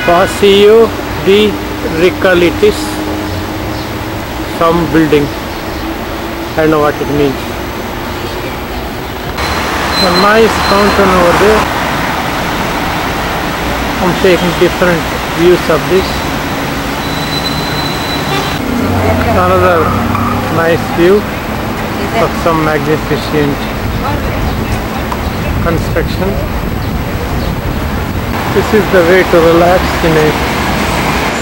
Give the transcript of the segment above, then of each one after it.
Paseo de Recalitis, some building. I don't know what it means. A nice fountain over there. I'm taking different views of this. Another nice view of some magnificent construction. This is the way to relax in a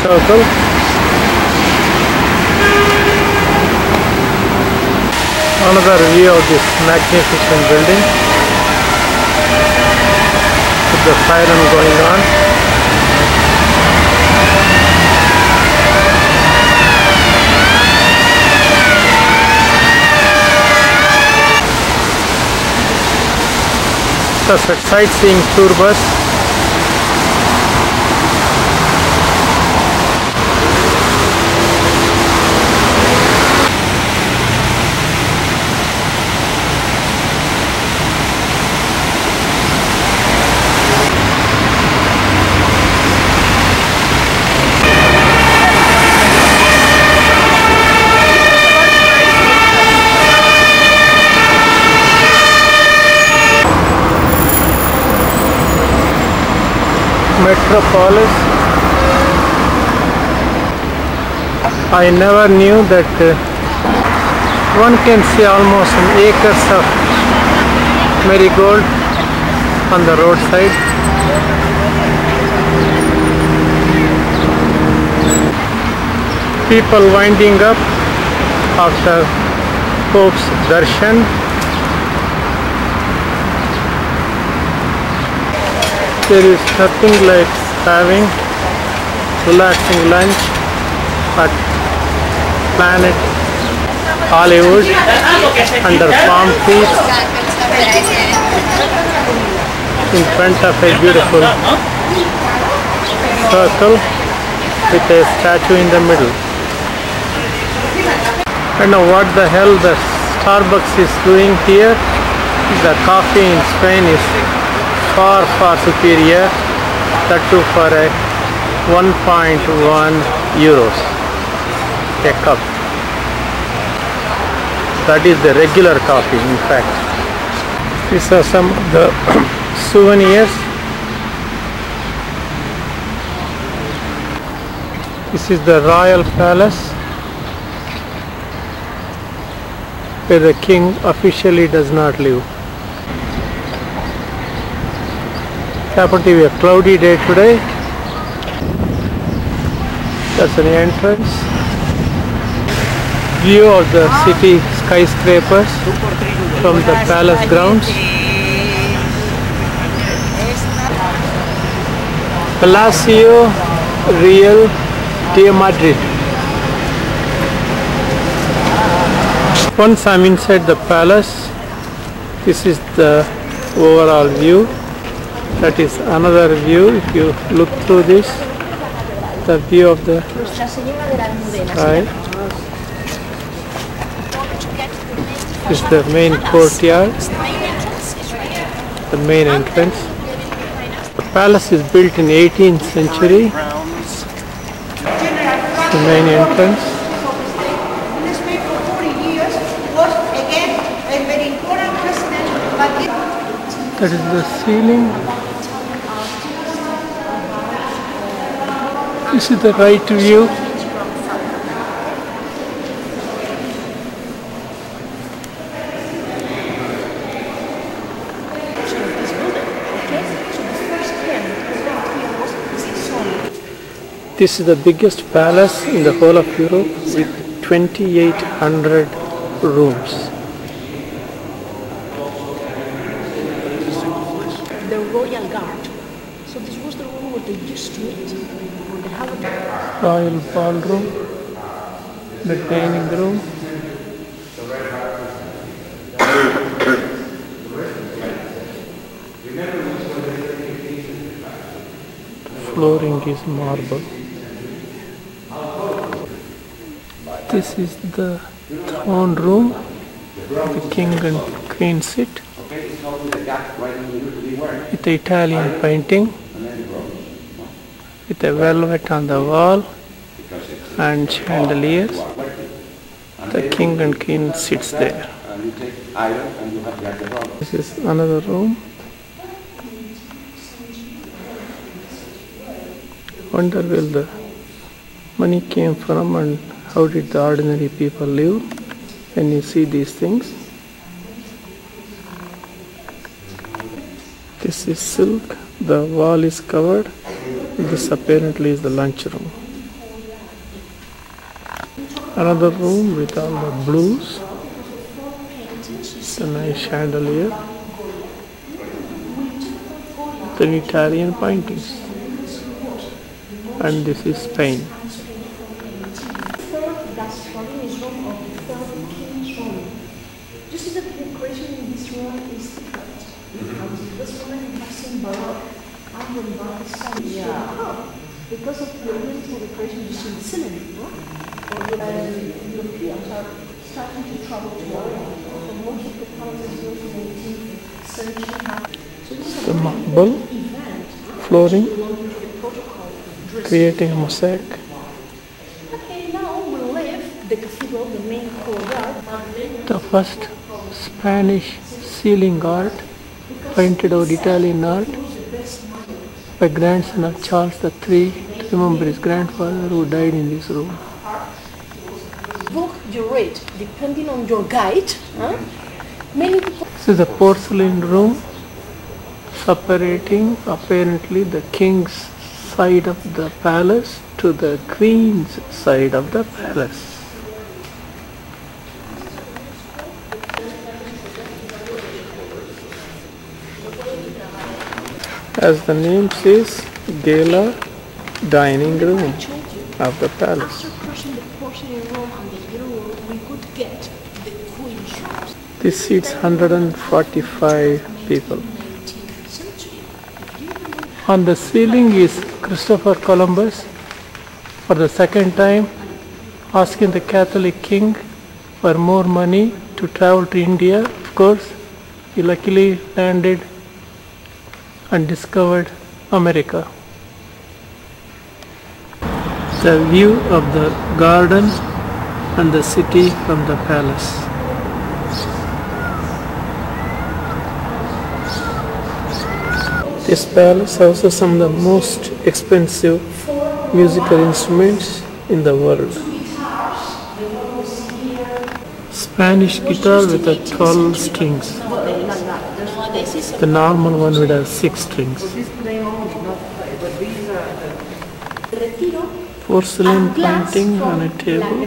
circle. Another view of this magnificent building with the siren going on. That's a sightseeing tour bus. Metropolis. I never knew that one can see almost some acres of marigold on the roadside. People winding up after Pope's darshan. There is nothing like having relaxing lunch at Planet Hollywood under palm trees in front of a beautiful circle with a statue in the middle. I don't know what the hell the Starbucks is doing here. The coffee in Spain is far superior, that too for a 1.1 euros a cup. That is the regular coffee, in fact. These are some of the souvenirs. This is the Royal Palace, where the king officially does not live. Happened to be a cloudy day today. That's an entrance. View of the city skyscrapers from the palace grounds. Palacio Real de Madrid. Once I'm inside the palace, this is the overall view. That is another view. If you look through this, the view of the sky. This is the main courtyard, the main entrance. The palace is built in 18th century. The main entrance. That is the ceiling. This is the right view. This is the biggest palace in the whole of Europe with 2,800 rooms. The Royal Guard. So this was the room where they used to eat. Royal ballroom, the dining room. Flooring is marble. This is the throne room. The king and queen sit. With the Italian painting. with a velvet on the wall and chandeliers. The king and queen sits there. This is another room. Wonder where the money came from and how did the ordinary people live when you see these things. This is silk. The wall is covered. This apparently is the lunch room. Another room with all the blues. The nice chandelier. The Italian paintings. And this is Spain. Just as the decoration in this room is different. This woman has seen Baroque and Baroque. Yeah. Because of the oriental decoration you see in the cinema, Europeans are starting to travel to Orient. So most of the palaces built in the 18th century. So this is The marble flooring, creating a mosaic. okay, now we'll leave the cathedral, the main courtyard. The first Spanish ceiling art, painted out Italian art by grandson of Charles III, to remember his grandfather who died in this room. Book you read, depending on your guide, many people. This is the porcelain room, separating apparently the king's side of the palace to the queen's side of the palace. As the name says, gala dining room of the palace. After crossing the porcelain room and the yellow room, we could get the queen shops. This seats 145 people. 19th century. On the ceiling is Christopher Columbus for the second time asking the Catholic king for more money to travel to India. Of course, he luckily landed and discovered America. The view of the garden and the city from the palace. This palace houses some of the most expensive musical instruments in the world. Spanish guitar with 12 strings. The normal one would have 6 strings. Porcelain painting on a table.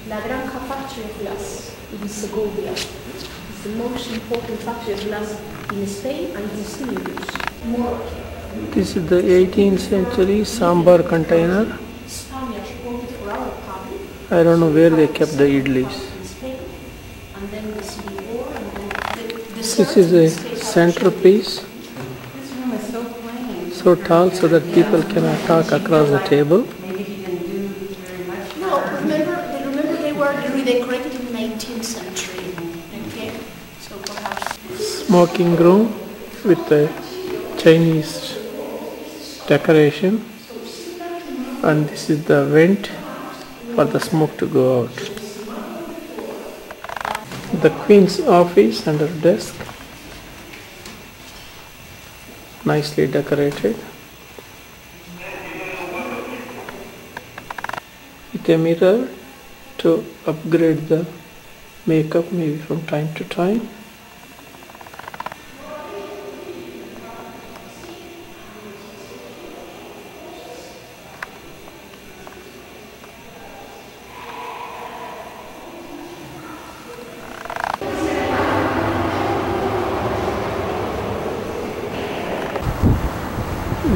La Granja factory of glass in Segovia. It's the most important factory of glass in Spain and in use. This is the 18th century sambar container. Spaniards wanted for our public I don't know where they kept the idlis. in Spain, and then the civil war, and then the This is a centerpiece, This room is so plain. so tall so that people cannot talk across the table. Maybe he didn't do very much. No, remember they were redecorated in the 19th century. Okay, so perhaps Smoking room with the Chinese decoration, and this is the vent for the smoke to go out. The Queen's office and her desk, nicely decorated with a mirror to upgrade the makeup maybe from time to time.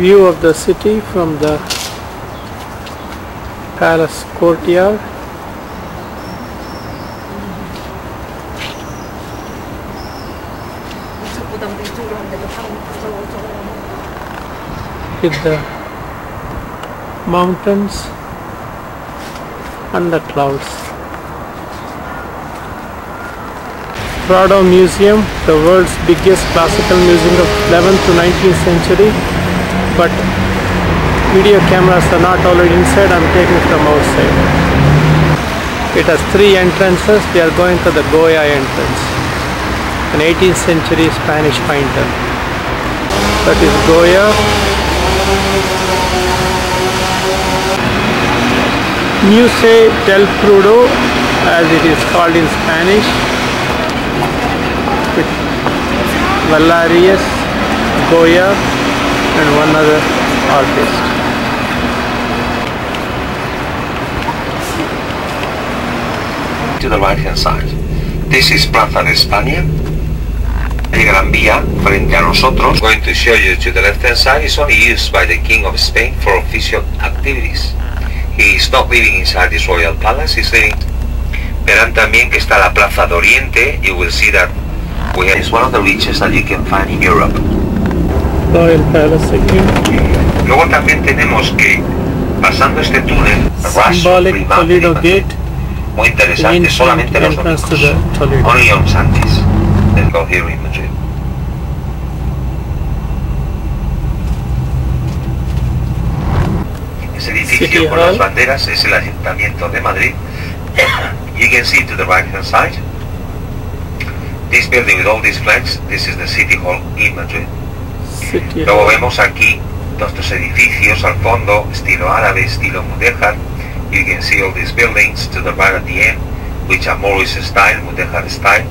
View of the city from the palace courtyard. With the mountains and the clouds. Prado Museum, the world's biggest classical museum of 11th to 19th century, but Video cameras are not allowed inside. I'm taking from outside. It has 3 entrances. We are going to the Goya entrance, an 18th century Spanish painter. That is Goya. Museo del Prado, as it is called in Spanish, with Valerius, Goya and one other artist. To the right hand side. This is Plaza de España. The Gran Vía frente a nosotros. Going to show you to the left hand side is only used by the King of Spain for official activities. He is not living inside this royal palace, he's living. Verán también que está la Plaza de Oriente. You will see that it's one of the richest that you can find in Europe. Royal Palace again. Luego también tenemos que, pasando este túnel, Symbolic Toledo Gate. Muy interesante, solamente los domingos. Only on Sundays. Let's go here in Madrid. Ese edificio con las banderas es el Ayuntamiento de Madrid. You can see to the right hand side. This building with all these flags, this is the City Hall in Madrid. Luego vemos aquí estos edificios al fondo, estilo árabe, estilo mudéjar. You can see all these buildings to the right at the end, which are Moorish style, mudéjar style.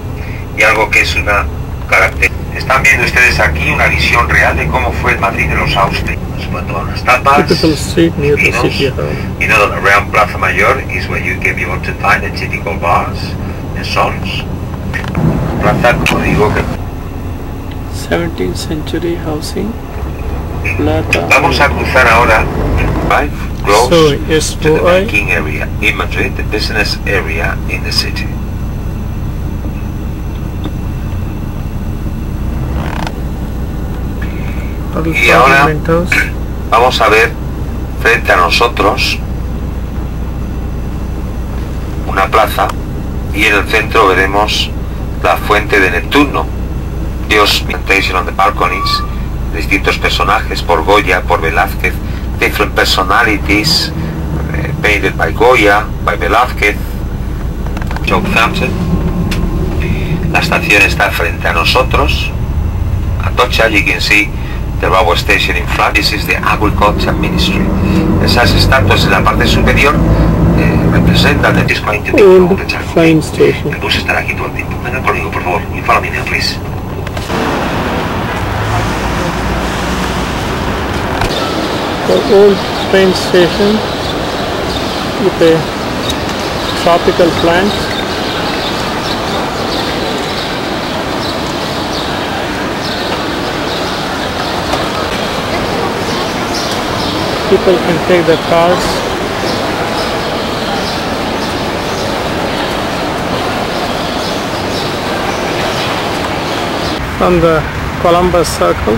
Y algo que es una característica. Están viendo ustedes aquí una visión real de cómo fue el Madrid de los austriacos. Cuando unas tapas, vinos, you know that around Plaza Mayor is where you can be able to find the typical bars and songs. Plaza, como digo, que 17th century housing. Vamos a cruzar ahora right, close to the SOI. banking area in Madrid, the business area in the city. Y ahora vamos a ver frente a nosotros una plaza y en el centro veremos la fuente de Neptuno. Dios, presentation on the balconies, distintos personajes por Goya, por Velázquez, different personalities painted by Goya, by Velázquez. Southampton. La estación está frente a nosotros. Atocha, you can see the railway station in front. This is the Agriculture Ministry. Esas estatuas en la parte superior representan that is going to be all the time. Train station. El bus estará aquí todo el tiempo. Venga conmigo, por favor. You follow me now, please. The old train station with a tropical plant. People can take their cars. From the Columbus Circle.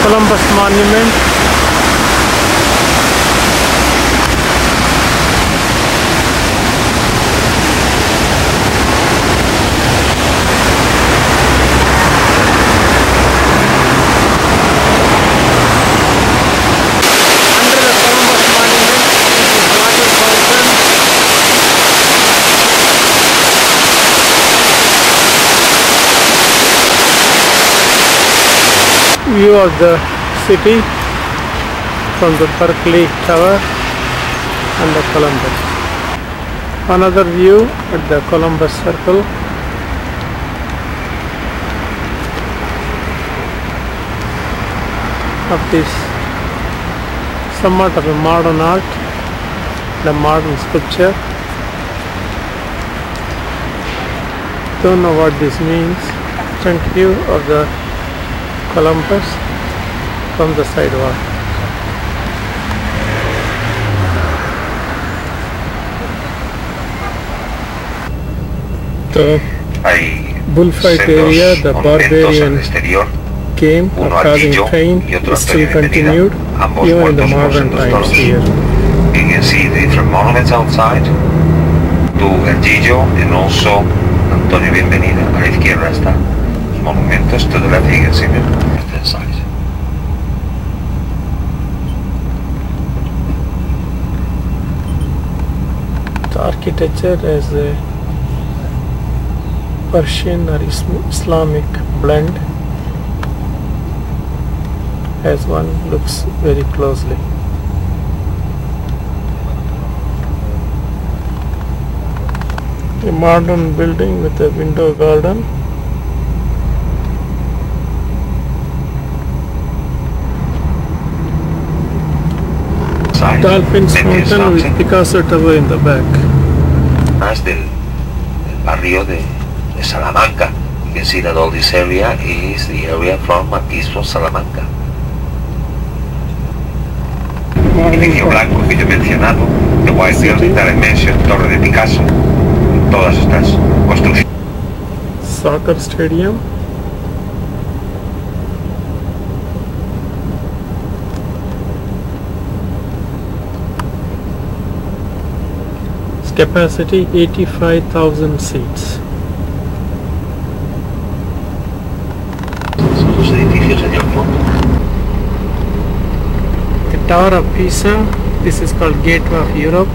Columbus Monument. View of the city from the Berkeley Tower and the Columbus. Another view at the Columbus Circle. Of this somewhat of a modern art, the modern sculpture. Don't know what this means. Front view of the Columbus from the sidewalk. The bullfight area, the barbarian game of causing pain is still continued even in the modern times here. You can see the different monuments outside to El Gillo and also Antonio, bienvenida. A la izquierda está los monumentos. To the left, you can see them. Left side. The architecture is a Persian or Islamic blend, as one looks very closely. A modern building with a window garden. Dolphins Mountain with Picasso Tower in the back. Más del barrio de Salamanca. You can see that all this area is the area from Marquis from Salamanca. El edificio blanco que yo he mencionado, the white building that I mentioned, Torre de Picasso, todas estas construcciones. Soccer stadium. Its capacity 85,000 seats. Son los edificios allá al fondo. The Tower of Pisa, this is called Gateway of Europe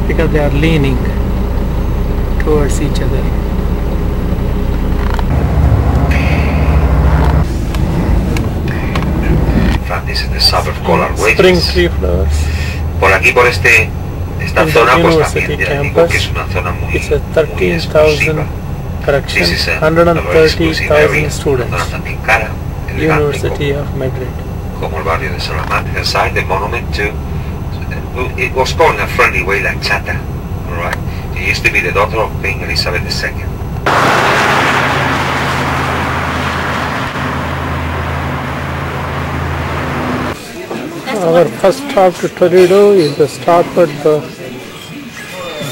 because they are leaning towards each other. This is the suburb called Spring tree flowers. Por aquí, por esta In the zona, pues university también ya digo campus, que es una zona muy, it's a muy exclusiva. 13,000 correction, This is a very exclusive area, 130,000 una students. zona también cara, elegante, University of Madrid. como el barrio de Salamanca. Inside the monument to, it was called in a friendly way like Chata, alright? It used to be the daughter of Queen Elizabeth II. Our first stop to Toledo is the stop at the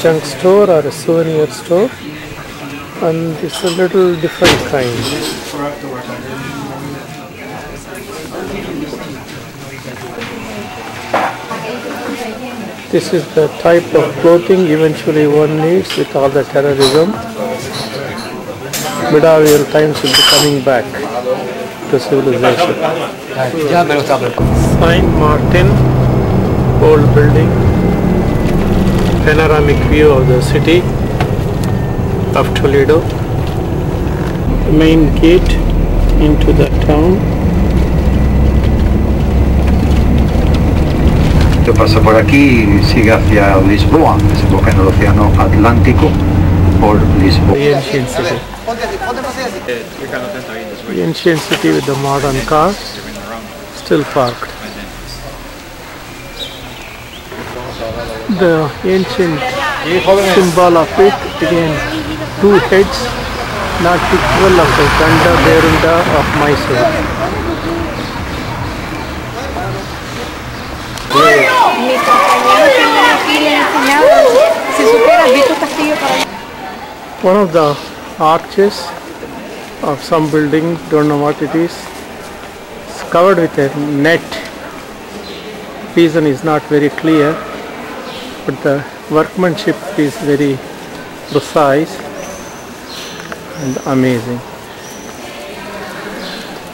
junk store or a souvenir store, and it's a little different kind. This is the type of clothing eventually one needs with all the terrorism. Medieval times will be coming back to civilization. Saint Martin, old building, panoramic view of the city of Toledo, the main gate into the town. Esto pasa por aquí y sigue hacia Lisboa, desemboca en el océano Atlántico por Lisboa. The ancient city. The ancient city with the modern car still parked. The ancient symbol of it, again, two heads, not equal of the Ganda Berunda of Mysore. One of the arches of some building, don't know what it is, it's covered with a net. Reason is not very clear, but the workmanship is very precise and amazing,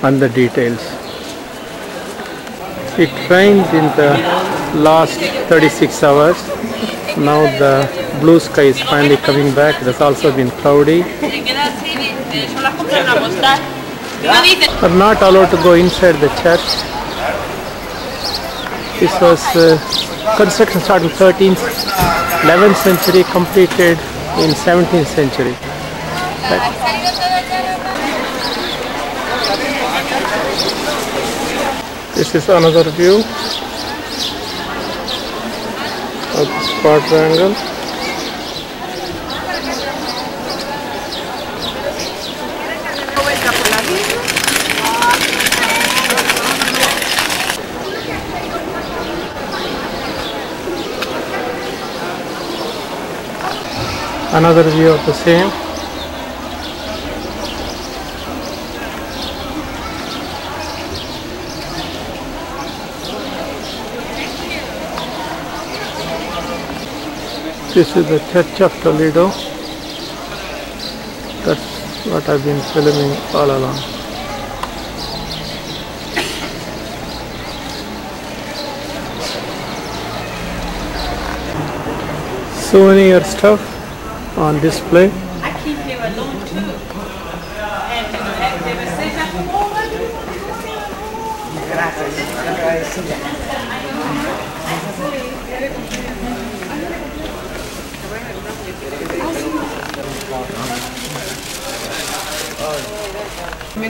and the details. It rained in the last 36 hours. Now the blue sky is finally coming back. It has also been cloudy. Are not allowed to go inside the church. This was construction started in 11th century, completed in 17th century. This is another view of this quadrangle. Another view of the same. This is the Church of Toledo. That's what I've been filming all along. Souvenir stuff on display. I keep him alone too. And they were saying that, oh,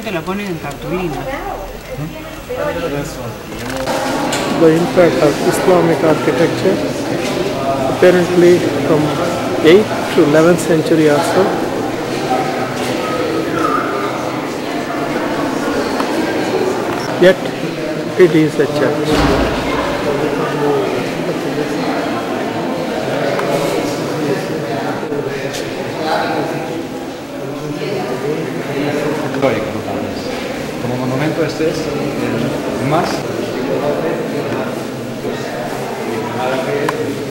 Lo ponen en cartulina. The impact of Islamic architecture, apparently from 8th to 11th century or so. Yet it is a church. Como monumento este es el más.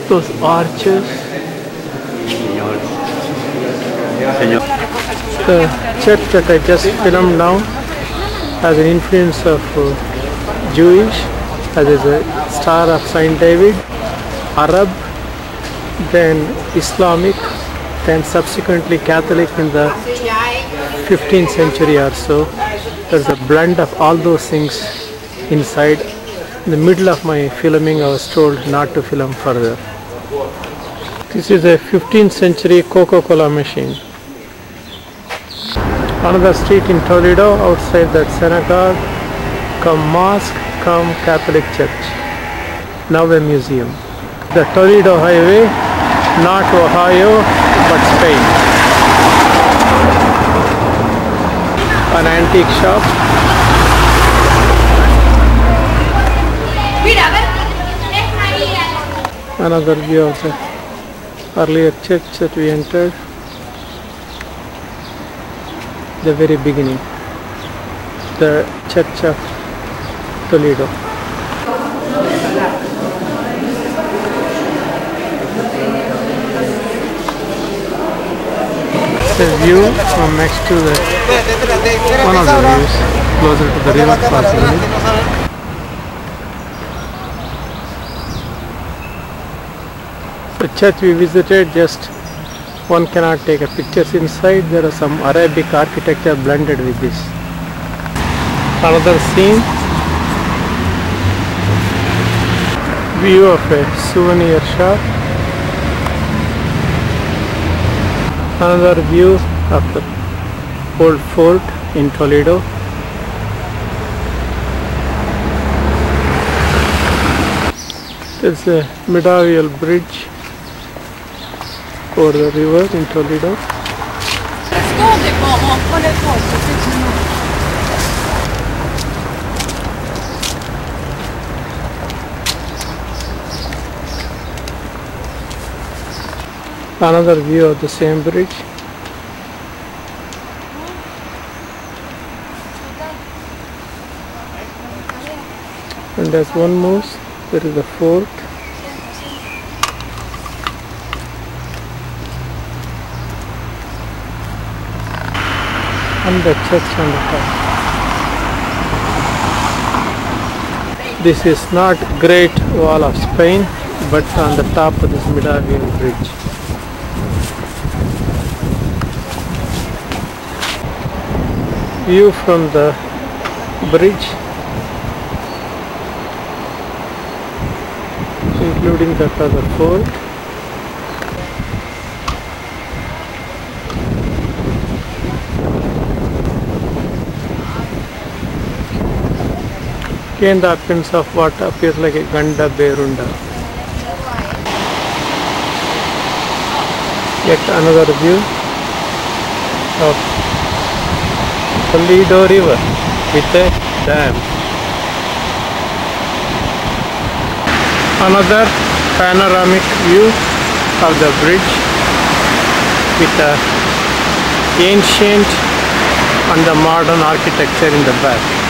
Those arches, the church that I just filmed now has an influence of Jewish, as is a star of Saint David, Arab, then Islamic, then subsequently Catholic in the 15th century or so. There's a blend of all those things inside. In the middle of my filming, I was told not to film further. This is a 15th century Coca-Cola machine. Another street in Toledo, outside that synagogue, come mosque, come Catholic church. Now a museum. The Toledo highway, not Ohio, but Spain. An antique shop. Another view of the earlier church that we entered, the very beginning, the Church of Toledo. The view from next to the one of the views closer to the river possibly. The church we visited, just one cannot take a pictures inside. There are some Arabic architecture blended with this. Another scene, view of a souvenir shop. Another view of the old fort in Toledo. There's a medieval bridge over the river in Toledo. Another view of the same bridge. And as one moves, there is a fort. And the church on the top. This is not Great Wall of Spain, but on the top of this medieval bridge. View from the bridge, including the other fort. Again the appearance of what appears like a Ganda Berunda. Yet another view of Toledo River with a dam. Another panoramic view of the bridge with the ancient and the modern architecture in the back.